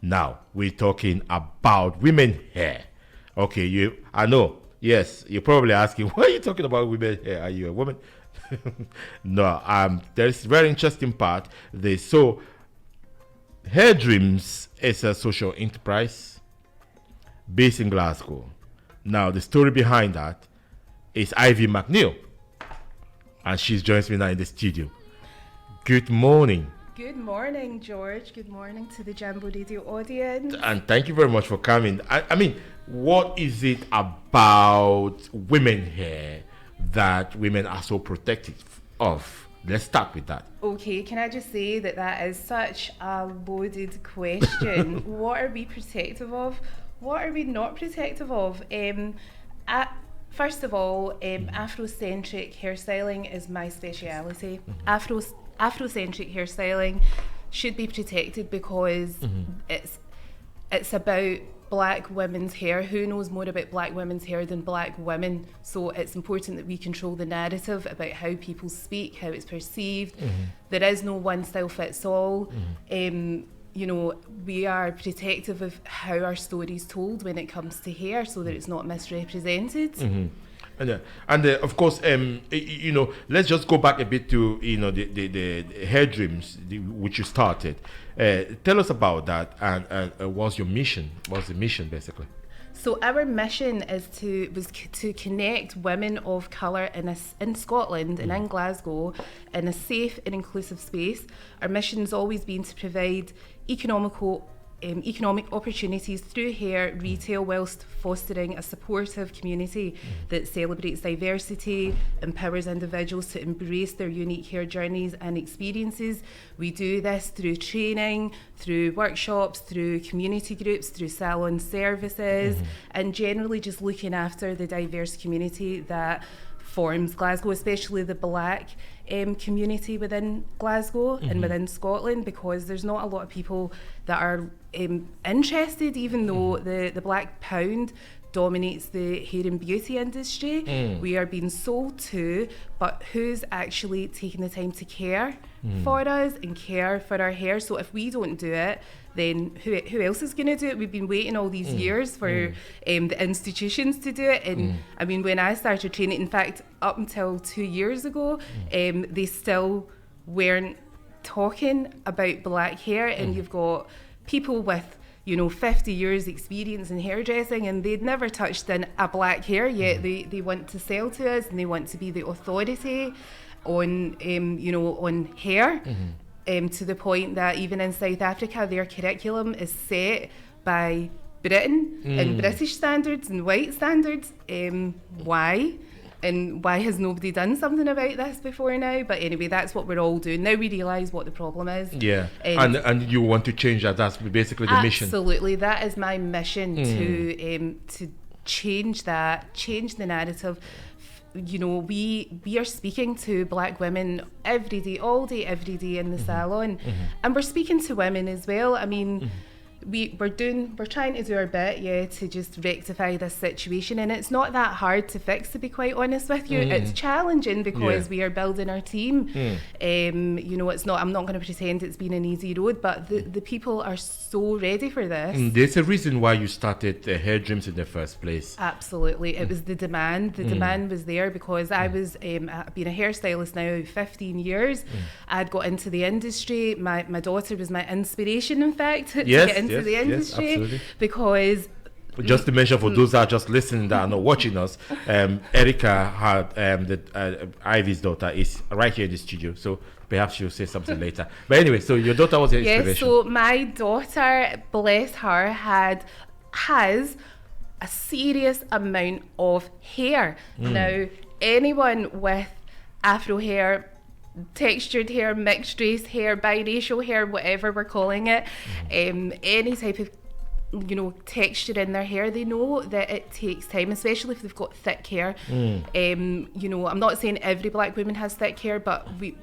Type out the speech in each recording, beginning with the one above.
Now, we're talking about women hair. Okay, I know, yes, you're probably asking, why are you talking about women hair? Are you a woman? No, there's a very interesting part. Hair Dreams is a social enterprise based in Glasgow. Now, the story behind that is Ivy McNiell, and she joins me now in the studio. Good morning. Good morning, George. Good morning to the Jambo Radio audience. And thank you very much for coming. I mean, what is it about women hair that women are so protective of? Let's start with that. Okay, can I just say that is such a loaded question. What are we protective of? What are we not protective of? First of all, Afrocentric hairstyling is my speciality. Afrocentric hairstyling should be protected because it's about black women's hair. Who knows more about black women's hair than black women? So it's important that we control the narrative about how people speak, how it's perceived. There is no one style fits all. We are protective of how our story is told when it comes to hair so that it's not misrepresented. And of course, let's just go back a bit to the Hair Dreams, which you started. Tell us about that, and what's your mission? What's the mission, basically? So our mission was to connect women of colour in Scotland and in Glasgow in a safe and inclusive space. Our mission's always been to provide economic opportunities through hair retail whilst fostering a supportive community that celebrates diversity, empowers individuals to embrace their unique hair journeys and experiences. We do this through training, through workshops, through community groups, through salon services, and generally just looking after the diverse community that forms Glasgow, especially the black community within Glasgow and within Scotland, because there's not a lot of people that are interested, even though the black pound dominates the hair and beauty industry. We are being sold to, but who's actually taking the time to care for us and care for our hair? So if we don't do it, then who else is going to do it? We've been waiting all these years for the institutions to do it. And I mean, when I started training, in fact, up until 2 years ago, they still weren't talking about black hair. And you've got people with 50 years experience in hairdressing, and they'd never touched in a black hair yet. They want to sell to us, and they want to be the authority on on hair. To the point that even in South Africa, their curriculum is set by Britain and British standards and white standards. Why? And why has nobody done something about this before now? But anyway, that's what we're all doing. Now we realise what the problem is. Yeah, and you want to change that. That's basically the mission. Absolutely. That is my mission, to change that, change the narrative. We are speaking to black women every day, all day, every day in the salon, and we're speaking to women as well. I mean, we're trying to do our bit, to just rectify this situation, and it's not that hard to fix, to be quite honest with you. It's challenging because we are building our team. It's not. I'm not going to pretend it's been an easy road, but the people are so ready for this. There's a reason why you started Hair Dreams in the first place. Absolutely, it was the demand. The demand was there because I was been a hairstylist now 15 years. I'd got into the industry. My daughter was my inspiration, in fact, to get into the industry, because just to mention for those that are just listening that are not watching us, Erica had Ivy's daughter is right here in the studio, so perhaps she'll say something later. But anyway, so your daughter was your inspiration. Yes, so my daughter, bless her, has a serious amount of hair. Now, anyone with afro hair, textured hair, mixed race hair, biracial hair, whatever we're calling it, any type of texture in their hair, they know that it takes time, especially if they've got thick hair. I'm not saying every black woman has thick hair, but we've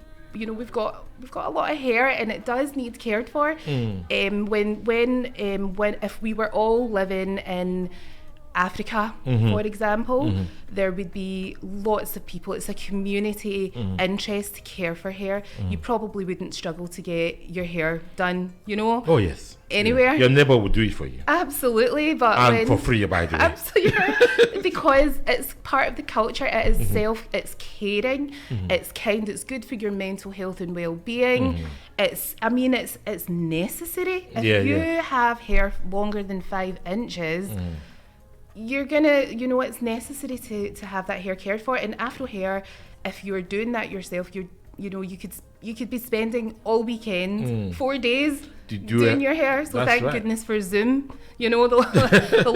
got a lot of hair, and it does need cared for. When if we were all living in Africa, for example, there would be lots of people. It's a community interest to care for hair. You probably wouldn't struggle to get your hair done, you know? Oh, yes. Anywhere. Your neighbor will do it for you. Absolutely. And for free, by the way. Absolutely. Because it's part of the culture. It is it's caring, it's kind, it's good for your mental health and well-being. It's necessary. If you have hair longer than 5 inches, you're gonna, it's necessary to have that hair cared for. And afro hair, if you're doing that yourself, you could be spending all weekend, 4 days doing your hair. So thank goodness for Zoom. The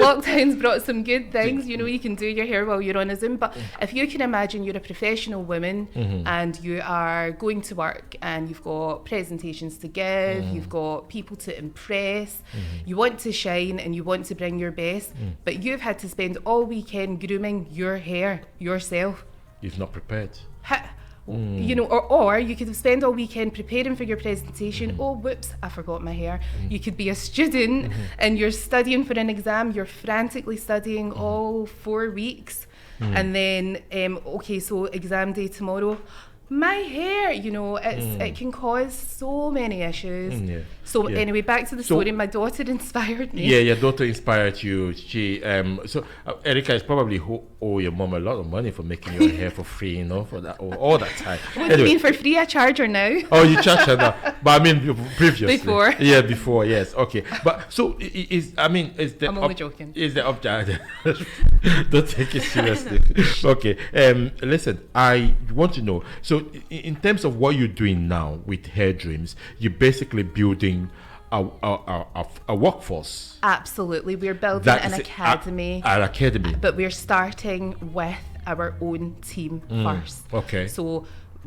lockdowns brought some good things. You can do your hair while you're on a Zoom. But if you can imagine you're a professional woman and you are going to work and you've got presentations to give, you've got people to impress, you want to shine and you want to bring your best, but you've had to spend all weekend grooming your hair yourself. You've not prepared. Or you could spend all weekend preparing for your presentation. Oh, whoops, I forgot my hair. You could be a student and you're studying for an exam. You're frantically studying all 4 weeks. And then, so exam day tomorrow. My hair, it can cause so many issues. Anyway, back to the story. My daughter inspired me. Yeah, your daughter inspired you. She, Erica is probably owe your mom a lot of money for making your hair for free, for that all that time. What do you mean for free? I charge her now. Oh, you charge her now, but I mean previously. Before. Yeah, before. Yes, okay. But so I'm only joking. Is the object? Don't take it seriously. Okay. Listen, I want to know. So, in terms of what you're doing now with Hair Dreams, you're basically building a workforce. Absolutely. We're building an academy. An academy. But we're starting with our own team first. Okay. So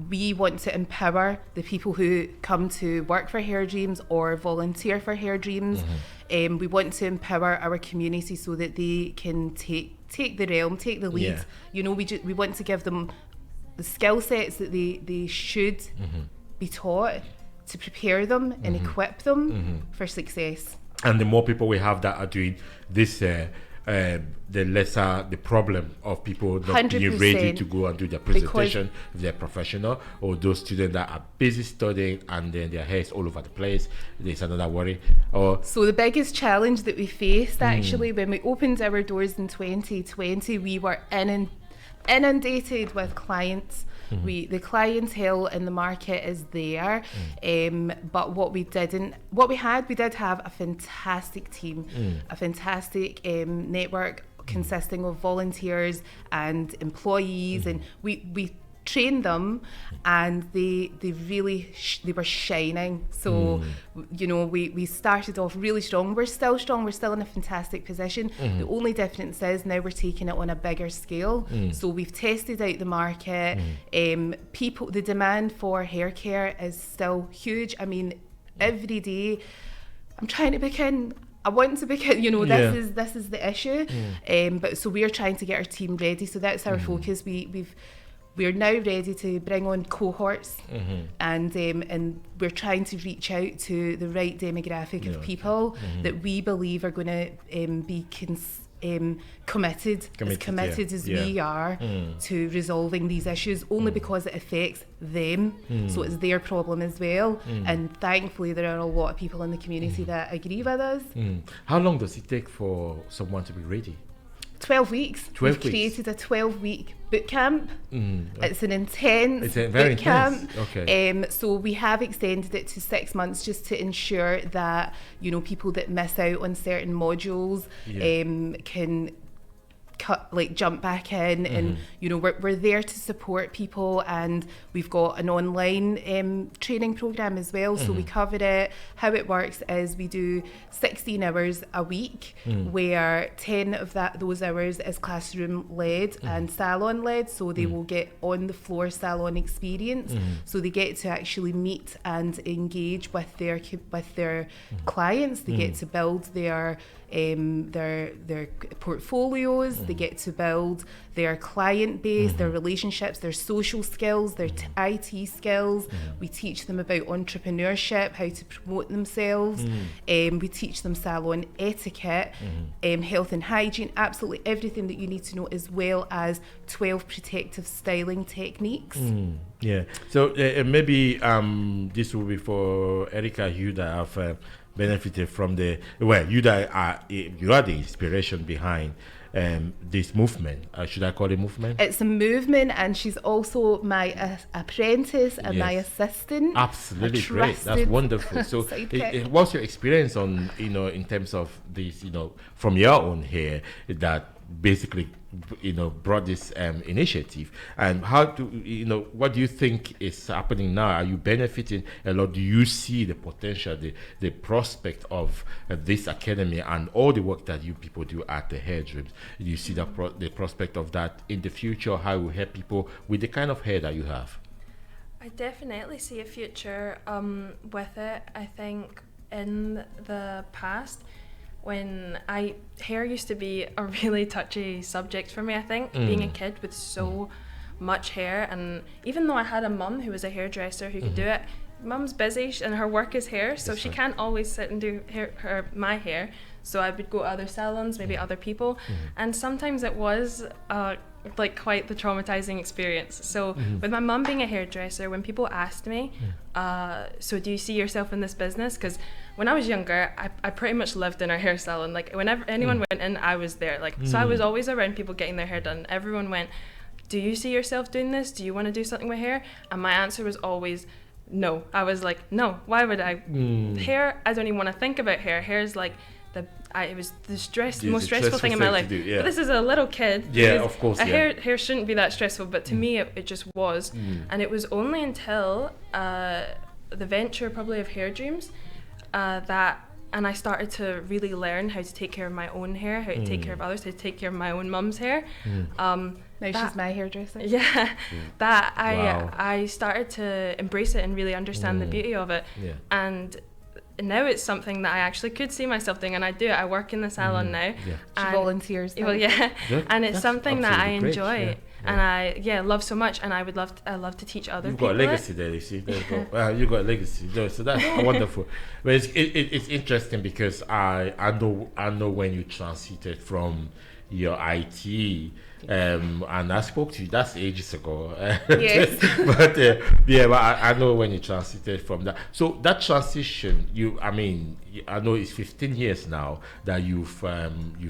we want to empower the people who come to work for Hair Dreams or volunteer for Hair Dreams. We want to empower our community so that they can take the realm, take the lead. We want to give them the skill sets that they should be taught to prepare them and equip them for success. And the more people we have that are doing this, the lesser the problem of people not 100%. Being ready to go and do their presentation if they're professional, or those students that are busy studying and then their hair is all over the place. There's another worry. So the biggest challenge that we faced actually when we opened our doors in 2020, we were inundated with clients. The clientele in the market is there, but we did have a fantastic team, a fantastic network consisting of volunteers and employees, and we trained them, and they really they were shining. So we started off really strong. We're still strong. We're still in a fantastic position. The only difference is now we're taking it on a bigger scale. So we've tested out the market. The demand for hair care is still huge. I mean, every day I'm trying to book in. I want to book in. This is the issue. But so we're trying to get our team ready. So that's our focus. We're now ready to bring on cohorts, and we're trying to reach out to the right demographic of people that we believe are going to be committed as we are to resolving these issues, only because it affects them. So it's their problem as well. And thankfully there are a lot of people in the community that agree with us. How long does it take for someone to be ready? 12 weeks. We've created a 12-week boot camp. It's an intense boot camp. Okay. So we have extended it to 6 months just to ensure that people that miss out on certain modules can jump back in, and we're there to support people, and we've got an online training program as well. So we cover it. How it works is we do 16 hours a week, where 10 of those hours is classroom led and salon led, so they will get on the floor salon experience. So they get to actually meet and engage with their clients. They get to build their portfolios. They get to build their client base, their relationships, their social skills, their IT skills. We teach them about entrepreneurship, how to promote themselves. We teach them salon etiquette, health and hygiene, absolutely everything that you need to know, as well as 12 protective styling techniques. Yeah. So maybe this will be for Erica, you that have benefited from you are the inspiration behind this movement. Should I call it movement? It's a movement, and she's also my apprentice and my assistant. Absolutely great. That's wonderful. So, what's your experience on in terms of this from your own hair that basically brought this initiative, and how do what do you think is happening now? Are you benefiting a lot? Do you see the potential, the prospect of this academy and all the work that you people do at the Hair Dreams? Do you see the prospect of that in the future? How will help people with the kind of hair that you have? I definitely see a future with it. I think in the past, when hair used to be a really touchy subject for me, I think, being a kid with so much hair, and even though I had a mum who was a hairdresser who could do it, mum's busy and her work is hair, so she can't always sit and do my hair, so I would go to other salons, maybe other people, and sometimes it was quite the traumatizing experience. So with my mum being a hairdresser, when people asked me, so do you see yourself in this business? Because when I was younger, I pretty much lived in our hair salon. Like whenever anyone went in, I was there. So I was always around people getting their hair done. Everyone went, do you see yourself doing this? Do you want to do something with hair? And my answer was always no. I was like, no, why would I? Hair, I don't even want to think about hair. Hair is like it was the most stressful thing in my life. But this is a little kid. Yeah, of course. Hair shouldn't be that stressful, but to me it just was. And it was only until the venture probably of Hair Dreams and I started to really learn how to take care of my own hair, how to take care of others, how to take care of my own mum's hair. Now she's my hairdresser. Yeah, I started to embrace it and really understand the beauty of it. And now it's something that I actually could see myself doing, and I do it. I work in the salon now. She volunteers. Well, and it's something that I enjoy. And I love so much, and I love to teach other people. You've got a legacy there, you see. There you go. You've got a legacy. So that's wonderful. But it's interesting because I know when you transited from your IT, and I spoke to you. That's ages ago. Yes. But I know when you transited from that. So that transition, I know it's 15 years now that you've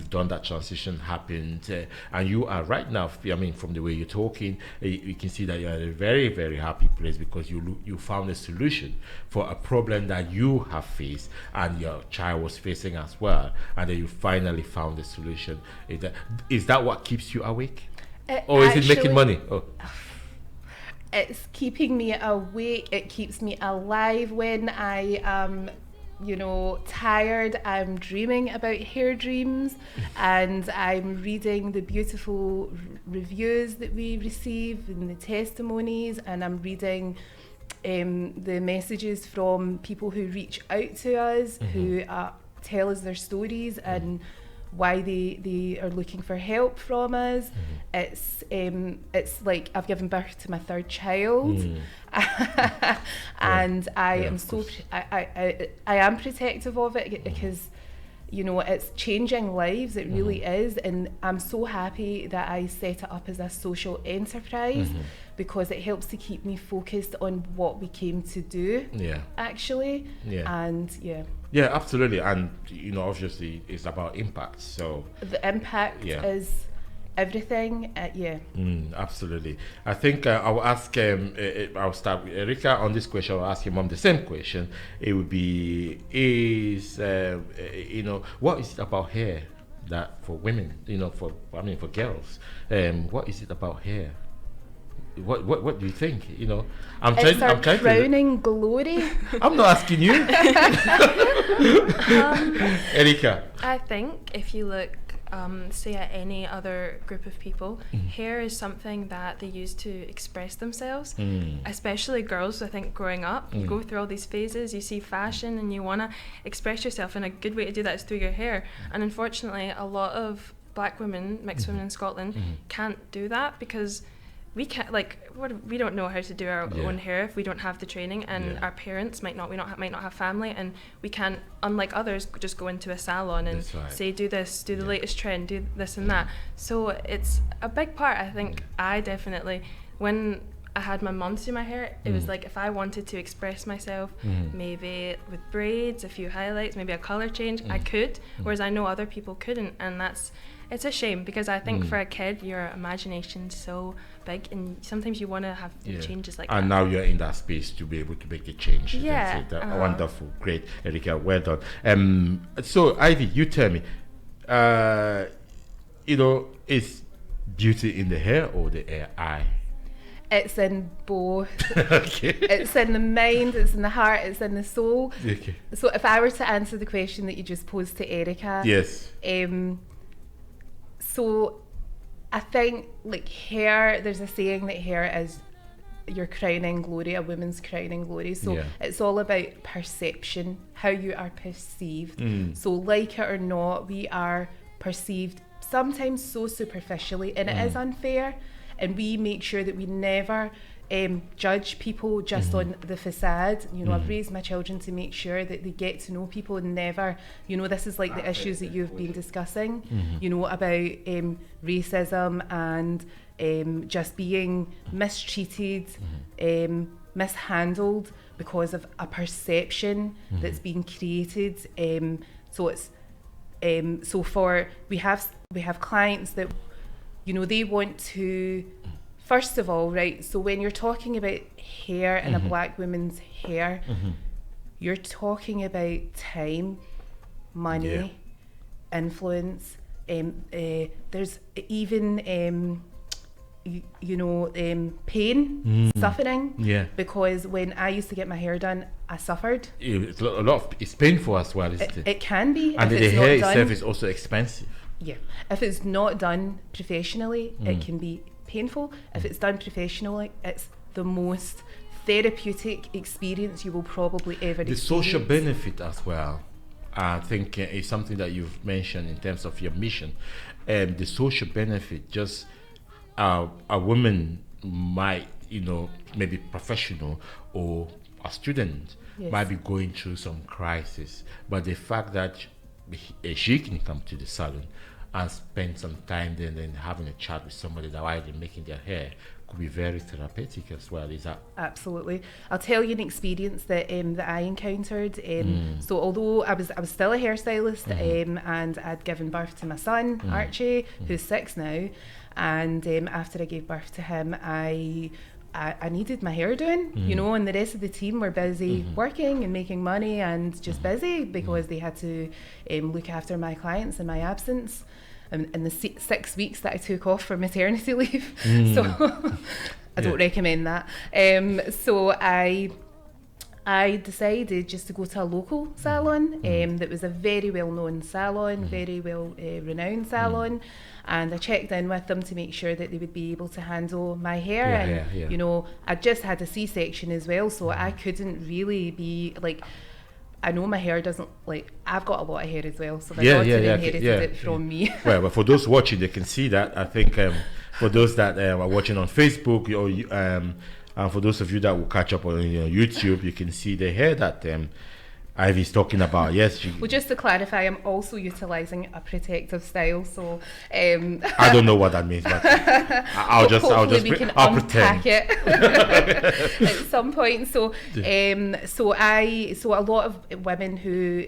done that transition happened, and you are right now. From the way you're talking, you can see that you're in a very, very happy place because you found a solution for a problem that you have faced and your child was facing as well, and then you finally found a solution. Is that what keeps you awake? Or is it making money? It's keeping me awake. It keeps me alive when I am, tired. I'm dreaming about Hair Dreams, and I'm reading the beautiful reviews that we receive and the testimonies, and I'm reading the messages from people who reach out to us, who tell us their stories and why they are looking for help from us. It's like I've given birth to my third child, and I am protective of it because it's changing lives. It really is, and I'm so happy that I set it up as a social enterprise because it helps to keep me focused on what we came to do. Actually, Yeah, absolutely. And, obviously it's about impact. So the impact is everything. Absolutely. I think I'll ask, I'll start with Erica on this question. I'll ask your mom the same question. It would be, what is it about hair that for women, for girls, what is it about hair? What do you think? I'm trying crowning glory. I'm not asking you. Erika. I think if you look, say at any other group of people, hair is something that they use to express themselves, especially girls. I think growing up, you go through all these phases, you see fashion and you want to express yourself, and a good way to do that is through your hair. And unfortunately, a lot of black women, mixed women in Scotland, can't do that because we can't, like, we don't know how to do our own hair if we don't have the training, and our parents might not have family, and we can't, unlike others, just go into a salon and say, do this, do the latest trend, do this and that. So it's a big part. I think I definitely, when I had my mum do my hair, it was like if I wanted to express myself, maybe with braids, a few highlights, maybe a colour change, I could, whereas I know other people couldn't, and it's a shame because I think for a kid your imagination's so big, and sometimes you want to have changes like that. And now you're in that space to be able to make the change. Yeah. Wonderful, great, Erika, well done. So Ivy, you tell me, is beauty in the hair or the eye? It's in both. Okay. It's in the mind, it's in the heart, it's in the soul. Okay. So if I were to answer the question that you just posed to Erika, yes. So I think, like, hair, there's a saying that hair is your crowning glory, a woman's crowning glory. So it's all about perception, how you are perceived. So like it or not, we are perceived sometimes so superficially, and it is unfair. And we make sure that we never judge people just on the facade. I've raised my children to make sure that they get to know people and never, this is like the issues that you've been discussing, about racism and just being mistreated, mishandled because of a perception that's been created. So it's we have clients that, they want to, first of all, right, so when you're talking about hair and a black woman's hair, you're talking about time, money, influence. There's even, pain, suffering. Yeah. Because when I used to get my hair done, I suffered. It's painful as well, isn't it? It can be. And the hair itself is also expensive. Yeah. If it's not done professionally, it can be painful. If it's done professionally, it's the most therapeutic experience you will probably ever experience. The social benefit as well, I think, is something that you've mentioned in terms of your mission. The social benefit, just a woman might, maybe professional or a student might be going through some crisis, but the fact that she can come to the salon and spend some time there and then having a chat with somebody that while they're making their hair could be very therapeutic as well. Is that? Absolutely. I'll tell you an experience that I encountered. So although I was still a hairstylist, and I'd given birth to my son Archie, who's 6 now, and after I gave birth to him, I needed my hair doing, and the rest of the team were busy working and making money and just busy because they had to look after my clients in my absence in the 6 weeks that I took off for maternity leave. So I don't recommend that. So I decided just to go to a local salon that was a very well-known salon, very well-renowned salon. And I checked in with them to make sure that they would be able to handle my hair. I just had a C-section as well, so I couldn't really be like, I know my hair doesn't, like, I've got a lot of hair as well, so my daughter inherited it from me. Well, but for those watching, they can see that. I think for those that are watching on Facebook, and for those of you that will catch up on YouTube, you can see the hair that Ivy's talking about. Yes. Well, just to clarify, I'm also utilising a protective style, so I don't know what that means, but I'll pretend it at some point. So a lot of women who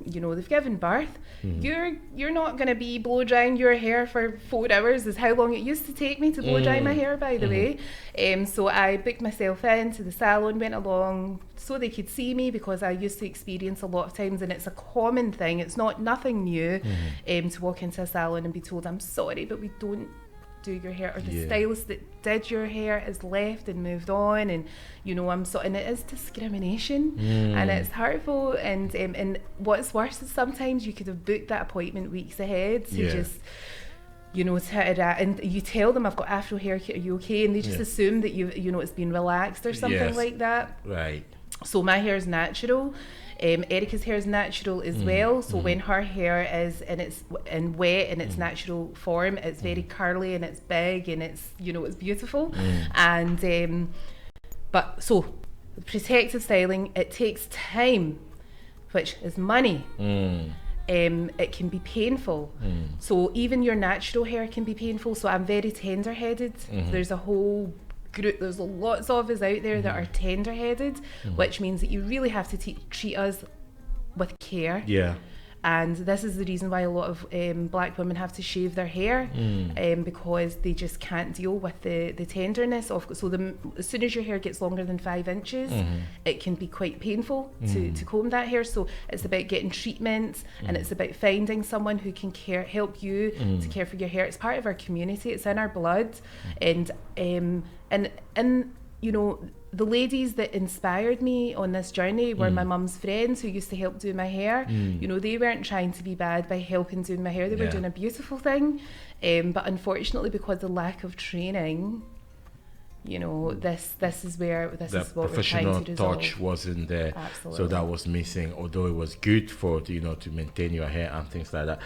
they've given birth, you're not going to be blow drying your hair for 4 hours, is how long it used to take me to blow dry my hair, by the way. So I booked myself into the salon, went along so they could see me, because I used to experience a lot of times, and it's a common thing, it's nothing new, to walk into a salon and be told, I'm sorry, but we don't do your hair, or the stylist that did your hair has left and moved on, and and it is discrimination, and it's hurtful, and what's worse is sometimes you could have booked that appointment weeks ahead to just and you tell them, I've got afro hair, are you okay? And they just assume that it's been relaxed or something like that. Right. So my hair is natural. Erica's hair is natural as well, so when her hair is in wet in its natural form, it's very curly and it's big and it's it's beautiful. And but so protective styling, it takes time, which is money. It can be painful. So even your natural hair can be painful. So I'm very tender-headed. There's a whole group, there's lots of us out there that are tender-headed, which means that you really have to treat us with care. Yeah. And this is the reason why a lot of black women have to shave their hair, because they just can't deal with the tenderness of. So as soon as your hair gets longer than 5 inches, it can be quite painful to comb that hair. So it's about getting treatments, and it's about finding someone who can help you to care for your hair. It's part of our community. It's in our blood, and the ladies that inspired me on this journey were my mum's friends who used to help do my hair. They weren't trying to be bad by helping do my hair. They were doing a beautiful thing. But unfortunately, because of the lack of training, this is what we're trying to resolve. The professional touch wasn't there. Absolutely. So that was missing, although it was good for, to maintain your hair and things like that.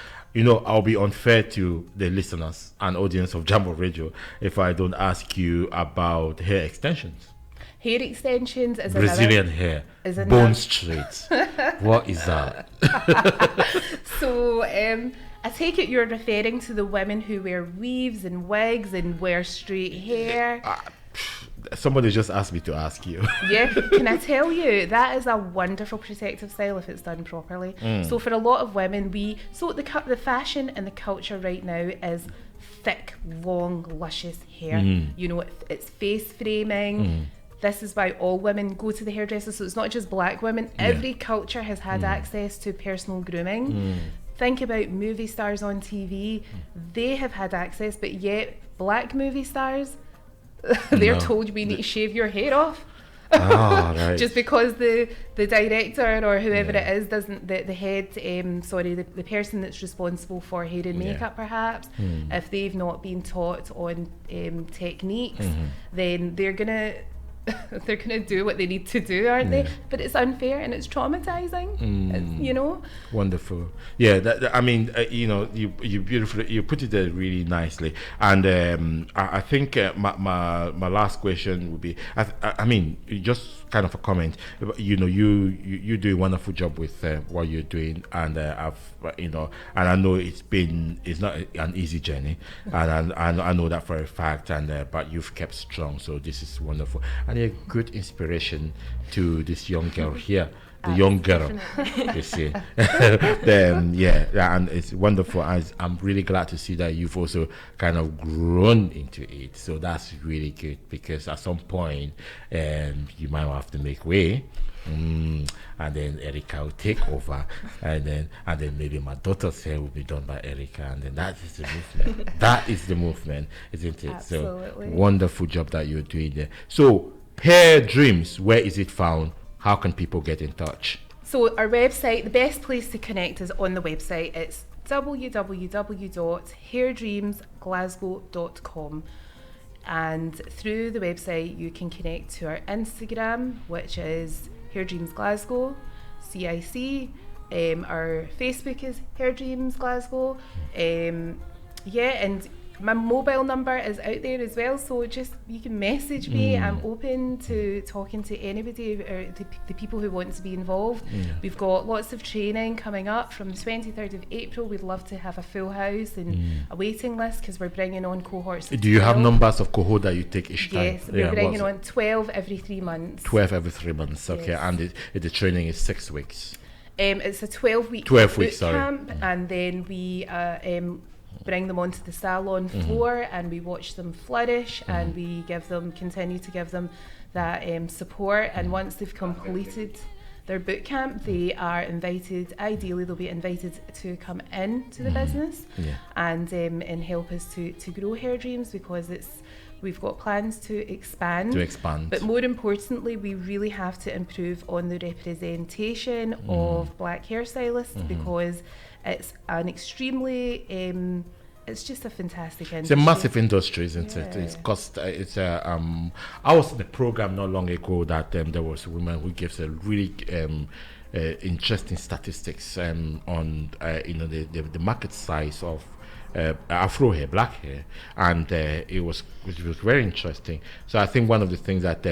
I'll be unfair to the listeners and audience of Jambo Radio if I don't ask you about hair extensions. Hair extensions is Brazilian hair, bone straight. What is that? So I take it you're referring to the women who wear weaves and wigs and wear straight hair. Somebody just asked me to ask you. Yeah, can I tell you, that is a wonderful protective style if it's done properly. So for a lot of women, the fashion and the culture right now is thick, long, luscious hair. It's face framing. This is why all women go to the hairdresser. So it's not just black women. Every culture has had access to personal grooming. Think about movie stars on TV. They have had access, but yet black movie stars, they're told we need to shave your hair off. Right. Just because the director or whoever it is doesn't, the head, the person that's responsible for hair and makeup perhaps, if they've not been taught on techniques, then they're gonna do what they need to do, aren't they? But it's unfair and it's traumatizing. Wonderful. Yeah, I mean, you beautifully, you put it there really nicely. And I think my last question would be, I mean, just kind of a comment. You do a wonderful job with what you're doing, and and I know it's not an easy journey, and I know that for a fact. And but you've kept strong, so this is wonderful. And a good inspiration to this young girl here, the young girl, you see. And it's wonderful. I'm really glad to see that you've also kind of grown into it. So that's really good, because at some point you might have to make way. And then Erica will take over, and then maybe my daughter's hair will be done by Erica, and then that is the movement. That is the movement, isn't it? Absolutely. So wonderful job that you're doing there. So Hair Dreams, where is it found? How can people get in touch? So our website, the best place to connect is on the website. It's www.hairdreamsglasgow.com. And through the website, you can connect to our Instagram, which is Hair Dreams Glasgow, CIC. Our Facebook is Hair Dreams Glasgow. And my mobile number is out there as well, so just you can message me. I'm open to talking to anybody or the people who want to be involved. We've got lots of training coming up from the 23rd of April. We'd love to have a full house and a waiting list, because we're bringing on cohorts. Do you have numbers of cohort that you take each time? Yes, we're bringing on 12 every 3 months. 12 every 3 months, okay. Yes. And the training is 6 weeks? It's a 12-week boot camp, and then we bring them onto the salon floor, and we watch them flourish, and we continue to give them that support. And once they've completed their boot camp, they are invited, ideally they'll be invited to come in to the business and help us to grow Hair Dreams, because we've got plans to expand. But more importantly, we really have to improve on the representation of black hairstylists, because it's an extremely it's just a fantastic industry. It's a massive industry, isn't it? I was in a program not long ago that there was a woman who gives a really interesting statistics on the market size of Afro hair, black hair, and it was very interesting. So I think one of the things that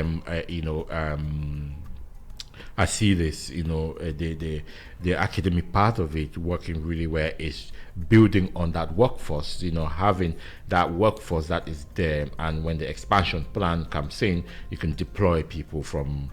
I see this, the academic part of it working really well is building on that workforce, having that workforce that is there, and when the expansion plan comes in, you can deploy people from,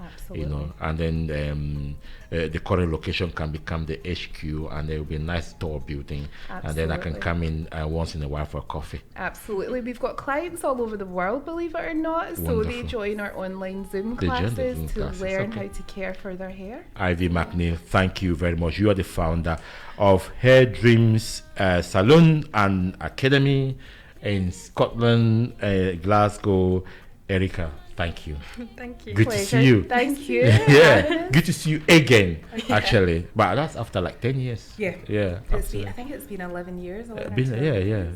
and then the current location can become the HQ, and there will be a nice store building. Absolutely. And then I can come in once in a while for coffee. Absolutely. We've got clients all over the world, believe it or not. So Wonderful. they join our online Zoom classes to learn how to care for their hair. Ivy McNiell, thank you very much. You are the founder of Hair Dreams Salon and Academy in Scotland, Glasgow. Erica, thank you. Thank you. Good Pleasure. to see you. Thank you. Yeah, good to see you again, actually. But that's after like 10 years. Yeah. Yeah. I think it's been 11 years.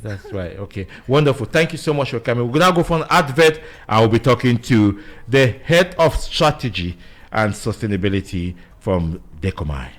That's right. Okay, wonderful. Thank you so much for coming. We're going to go for an advert. I will be talking to the head of strategy and sustainability from Decomai.